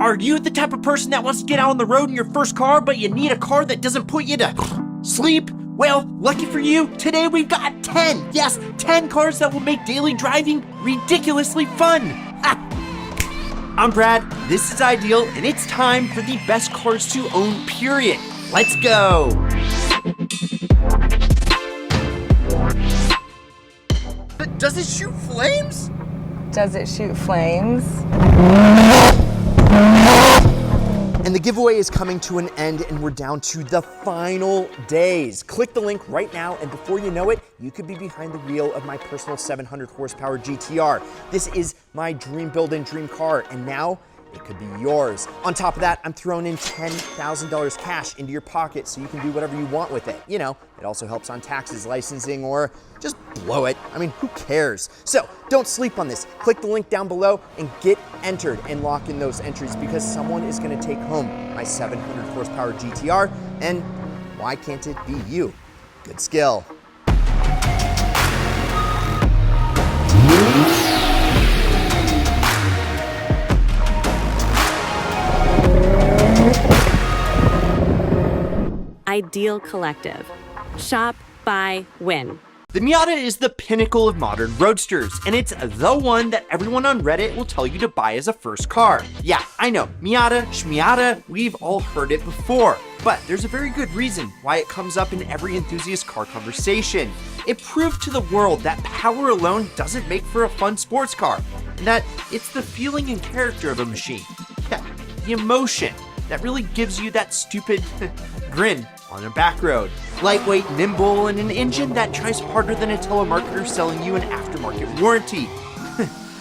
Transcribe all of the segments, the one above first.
Are you the type of person that wants to get out on the road in your first car, but you need a car that doesn't put you to sleep? Well, lucky for you, today we've got 10, yes, 10 cars that will make daily driving ridiculously fun. Ha! I'm Brad, this is Ideal, and it's time for the best cars to own, period. Let's go. Does it shoot flames? Does it shoot flames? And the giveaway is coming to an end, and we're down to the final days. Click the link right now, and before you know it, you could be behind the wheel of my personal 700 horsepower GTR. This is my dream build-in dream car, and now it could be yours. On top of that, I'm throwing in $10,000 cash into your pocket so you can do whatever you want with it. You know, it also helps on taxes, licensing, or just blow it. I mean, who cares? So don't sleep on this. Click the link down below and get entered and lock in those entries because someone is gonna take home my 700 horsepower GTR, and why can't it be you? Good skill. Ideal Collective. Shop, buy, win. The Miata is the pinnacle of modern roadsters, and it's the one that everyone on Reddit will tell you to buy as a first car. Yeah, I know, Miata, Shmiata, we've all heard it before, but there's a very good reason why it comes up in every enthusiast car conversation. It proved to the world that power alone doesn't make for a fun sports car, and that it's the feeling and character of a machine. Yeah, the emotion that really gives you that stupid grin on a back road. Lightweight, nimble, and an engine that tries harder than a telemarketer selling you an aftermarket warranty.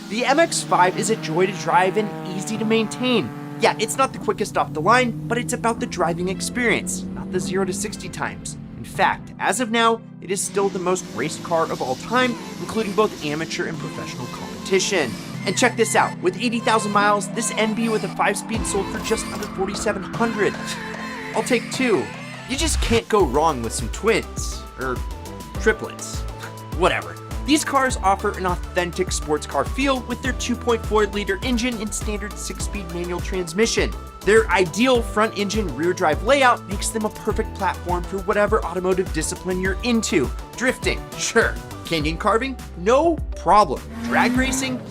The MX-5 is a joy to drive and easy to maintain. Yeah, it's not the quickest off the line, but it's about the driving experience, not the 0 to 60 times. In fact, as of now, it is still the most raced car of all time, including both amateur and professional competition. And check this out, with 80,000 miles, this NB with a 5-speed sold for just under $4,700. I'll take two. You just can't go wrong with some twins, or triplets, whatever. These cars offer an authentic sports car feel with their 2.4-liter engine and standard 6-speed manual transmission. Their ideal front engine rear drive layout makes them a perfect platform for whatever automotive discipline you're into. Drifting, sure. Canyon carving, no problem. Drag racing,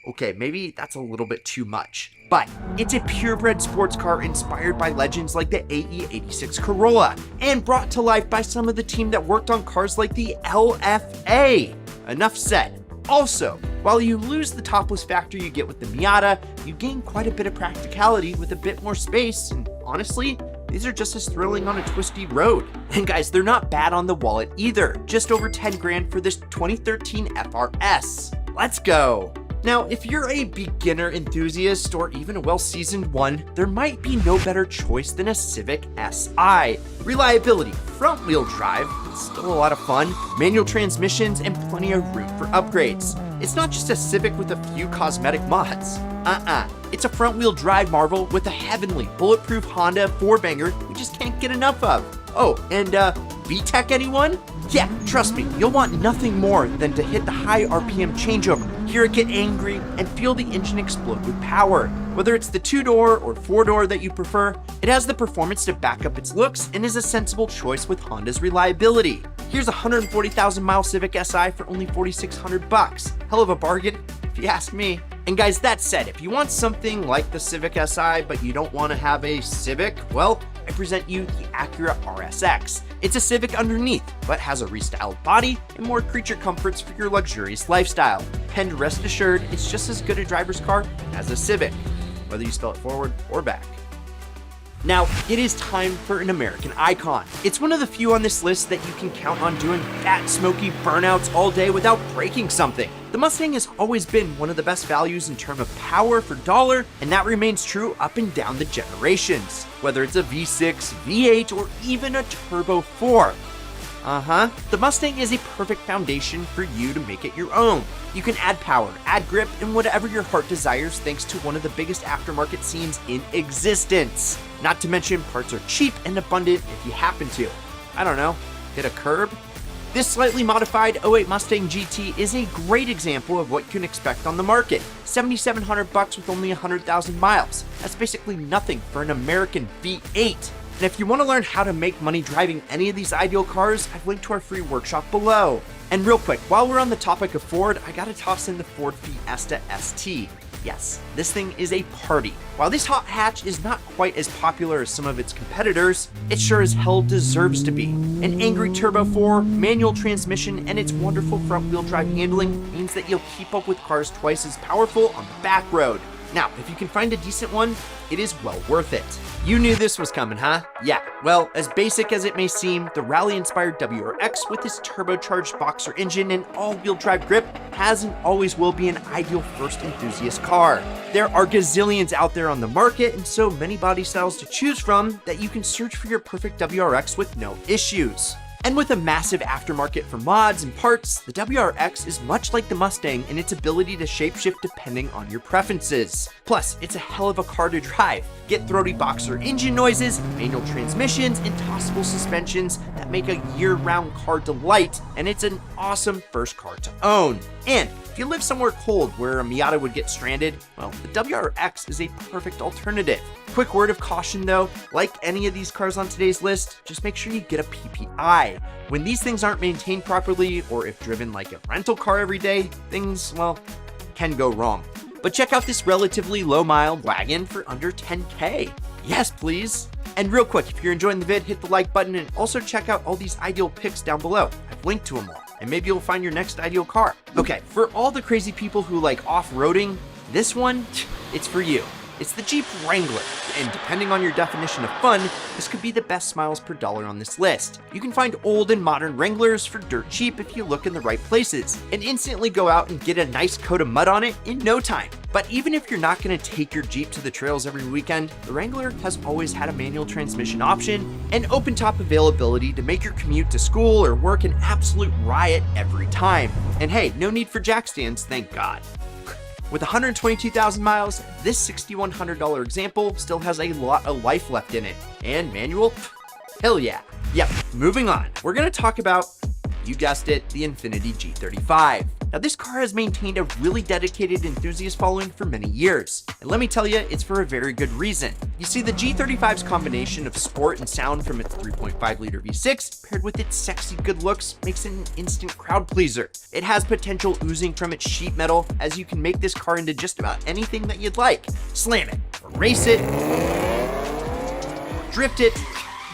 okay, maybe that's a little bit too much, but it's a purebred sports car inspired by legends like the AE86 Corolla and brought to life by some of the team that worked on cars like the LFA. Enough said. Also, while you lose the topless factor you get with the Miata, you gain quite a bit of practicality with a bit more space, and honestly, these are just as thrilling on a twisty road. And guys, they're not bad on the wallet either. Just over 10 grand for this 2013 FRS. Let's go. Now, if you're a beginner enthusiast or even a well-seasoned one, there might be no better choice than a Civic Si. Reliability, front-wheel drive, it's still a lot of fun, manual transmissions, and plenty of room for upgrades. It's not just a Civic with a few cosmetic mods. It's a front-wheel drive marvel with a heavenly, bulletproof Honda 4-banger we just can't get enough of. Oh, and VTEC anyone? Yeah, trust me, you'll want nothing more than to hit the high RPM changeover, hear it get angry, and feel the engine explode with power. Whether it's the 2-door or 4-door that you prefer, it has the performance to back up its looks and is a sensible choice with Honda's reliability. Here's a 140,000-mile Civic Si for only $4,600. Hell of a bargain, if you ask me. And guys, that said, if you want something like the Civic Si, but you don't want to have a Civic, well, I present you the Acura RSX. It's a Civic underneath, but has a restyled body and more creature comforts for your luxurious lifestyle. And rest assured, it's just as good a driver's car as a Civic, whether you spell it forward or back. Now, it is time for an American icon. It's one of the few on this list that you can count on doing fat, smoky burnouts all day without breaking something. The Mustang has always been one of the best values in terms of power for dollar, and that remains true up and down the generations. Whether it's a V6, V8, or even a Turbo 4. The Mustang is a perfect foundation for you to make it your own. You can add power, add grip, and whatever your heart desires thanks to one of the biggest aftermarket scenes in existence. Not to mention, parts are cheap and abundant if you happen to, I don't know, hit a curb? This slightly modified '08 Mustang GT is a great example of what you can expect on the market. $7,700 with only 100,000 miles. That's basically nothing for an American V8. And if you want to learn how to make money driving any of these ideal cars, I've linked to our free workshop below. And real quick, while we're on the topic of Ford, I gotta toss in the Ford Fiesta ST. Yes, this thing is a party. While this hot hatch is not quite as popular as some of its competitors, it sure as hell deserves to be. An angry Turbo 4, manual transmission, and its wonderful front-wheel drive handling means that you'll keep up with cars twice as powerful on the back road. Now, if you can find a decent one, it is well worth it. You knew this was coming, huh? Yeah, well, as basic as it may seem, the rally-inspired WRX with its turbocharged boxer engine and all-wheel drive grip has and always will be an ideal first enthusiast car. There are gazillions out there on the market and so many body styles to choose from that you can search for your perfect WRX with no issues. And with a massive aftermarket for mods and parts, the WRX is much like the Mustang in its ability to shapeshift depending on your preferences. Plus, it's a hell of a car to drive. Get throaty boxer engine noises, manual transmissions, and tossable suspensions that make a year-round car delight, and it's an awesome first car to own. And if you live somewhere cold where a Miata would get stranded, well, the WRX is a perfect alternative. Quick word of caution though, like any of these cars on today's list, just make sure you get a PPI. When these things aren't maintained properly, or if driven like a rental car every day, things, well, can go wrong. But check out this relatively low-mile wagon for under 10K. Yes, please. And real quick, if you're enjoying the vid, hit the like button and also check out all these ideal picks down below. I've linked to them all, and maybe you'll find your next ideal car. Okay, for all the crazy people who like off-roading, this one, it's for you. It's the Jeep Wrangler, and depending on your definition of fun, this could be the best miles per dollar on this list. You can find old and modern Wranglers for dirt cheap if you look in the right places, and instantly go out and get a nice coat of mud on it in no time. But even if you're not going to take your Jeep to the trails every weekend, the Wrangler has always had a manual transmission option and open-top availability to make your commute to school or work an absolute riot every time. And hey, no need for jack stands, thank God. With 122,000 miles, this $6,100 example still has a lot of life left in it. And manual? Hell yeah. Yep, moving on. We're gonna talk about, you guessed it, the Infiniti G35. Now this car has maintained a really dedicated enthusiast following for many years. And let me tell you, it's for a very good reason. You see, the G35's combination of sport and sound from its 3.5-liter V6 paired with its sexy good looks makes it an instant crowd pleaser. It has potential oozing from its sheet metal, as you can make this car into just about anything that you'd like. Slam it, or race it, or drift it,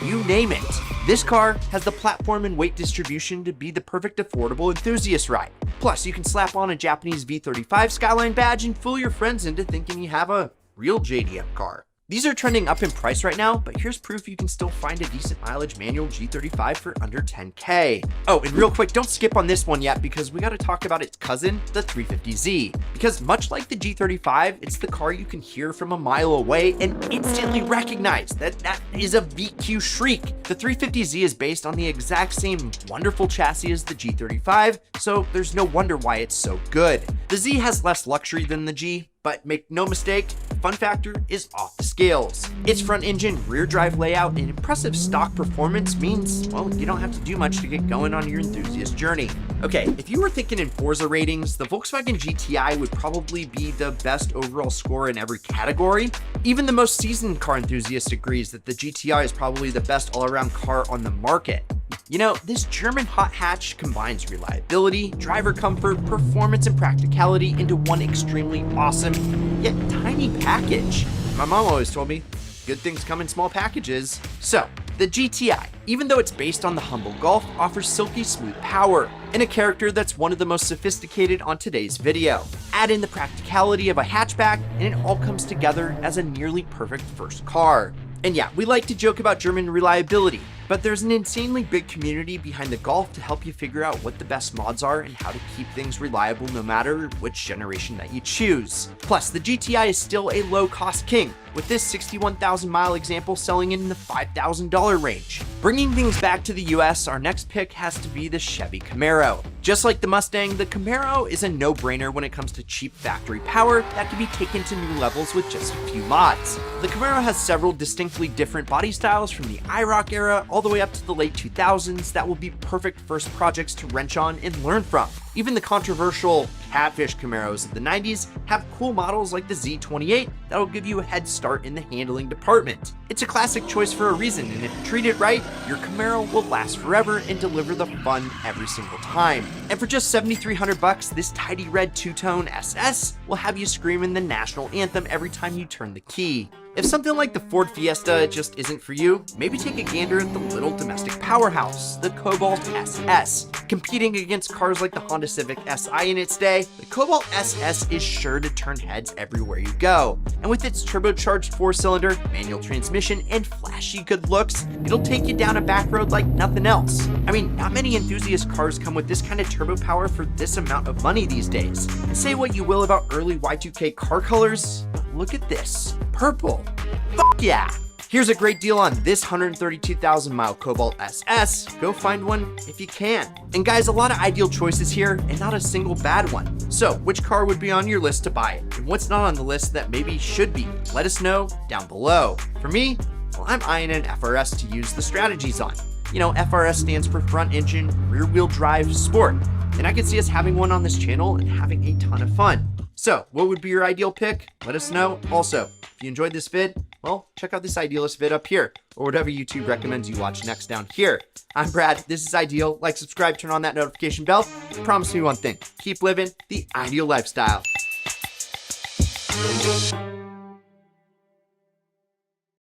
you name it. This car has the platform and weight distribution to be the perfect affordable enthusiast ride. Plus, you can slap on a Japanese V35 Skyline badge and fool your friends into thinking you have a real JDM car. These are trending up in price right now, but here's proof you can still find a decent mileage manual G35 for under 10K. Oh, and real quick, don't skip on this one yet because we gotta talk about its cousin, the 350Z. Because much like the G35, it's the car you can hear from a mile away and instantly recognize that is a VQ shriek. The 350Z is based on the exact same wonderful chassis as the G35, so there's no wonder why it's so good. The Z has less luxury than the G, but make no mistake, fun factor is off the scales. Its front engine, rear drive layout, and impressive stock performance means, well, you don't have to do much to get going on your enthusiast journey. Okay, if you were thinking in Forza ratings, the Volkswagen GTI would probably be the best overall score in every category. Even the most seasoned car enthusiast agrees that the GTI is probably the best all-around car on the market. You know, this German hot hatch combines reliability, driver comfort, performance, and practicality into one extremely awesome, yet tiny package. My mom always told me, good things come in small packages. So, the GTI, even though it's based on the humble Golf, offers silky smooth power and a character that's one of the most sophisticated on today's video. Add in the practicality of a hatchback, and it all comes together as a nearly perfect first car. And yeah, we like to joke about German reliability, but there's an insanely big community behind the Golf to help you figure out what the best mods are and how to keep things reliable no matter which generation that you choose. Plus, the GTI is still a low-cost king, with this 61,000 mile example selling in the $5,000 range. Bringing things back to the US, our next pick has to be the Chevy Camaro. Just like the Mustang, the Camaro is a no-brainer when it comes to cheap factory power that can be taken to new levels with just a few mods. The Camaro has several distinctly different body styles from the IROC era all the way up to the late 2000s that will be perfect first projects to wrench on and learn from. Even the controversial catfish Camaros of the 90s have cool models like the Z28 that will give you a head start in the handling department. It's a classic choice for a reason, and if you treat it right, your Camaro will last forever and deliver the fun every single time. And for just $7,300, this tidy red two-tone SS will have you screaming the national anthem every time you turn the key. If something like the Ford Fiesta just isn't for you, maybe take a gander at the little domestic powerhouse, the Cobalt SS. Competing against cars like the Honda Civic SI in its day, the Cobalt SS is sure to turn heads everywhere you go. And with its turbocharged 4-cylinder, manual transmission, and flashy good looks, it'll take you down a back road like nothing else. I mean, not many enthusiast cars come with this kind of turbo power for this amount of money these days. And say what you will about early Y2K car colors, but look at this. Purple. Fuck yeah! Here's a great deal on this 132,000 mile Cobalt SS. Go find one if you can. And guys, a lot of ideal choices here and not a single bad one. So which car would be on your list to buy? And what's not on the list that maybe should be? Let us know down below. For me, well, I'm eyeing an FRS to use the strategies on. You know, FRS stands for front engine, rear wheel drive sport. And I could see us having one on this channel and having a ton of fun. So what would be your ideal pick? Let us know. Also, if you enjoyed this vid, well, check out this Idealist vid up here, or whatever YouTube recommends you watch next down here. I'm Brad, this is Ideal. Like, subscribe, turn on that notification bell. Promise me one thing, keep living the ideal lifestyle.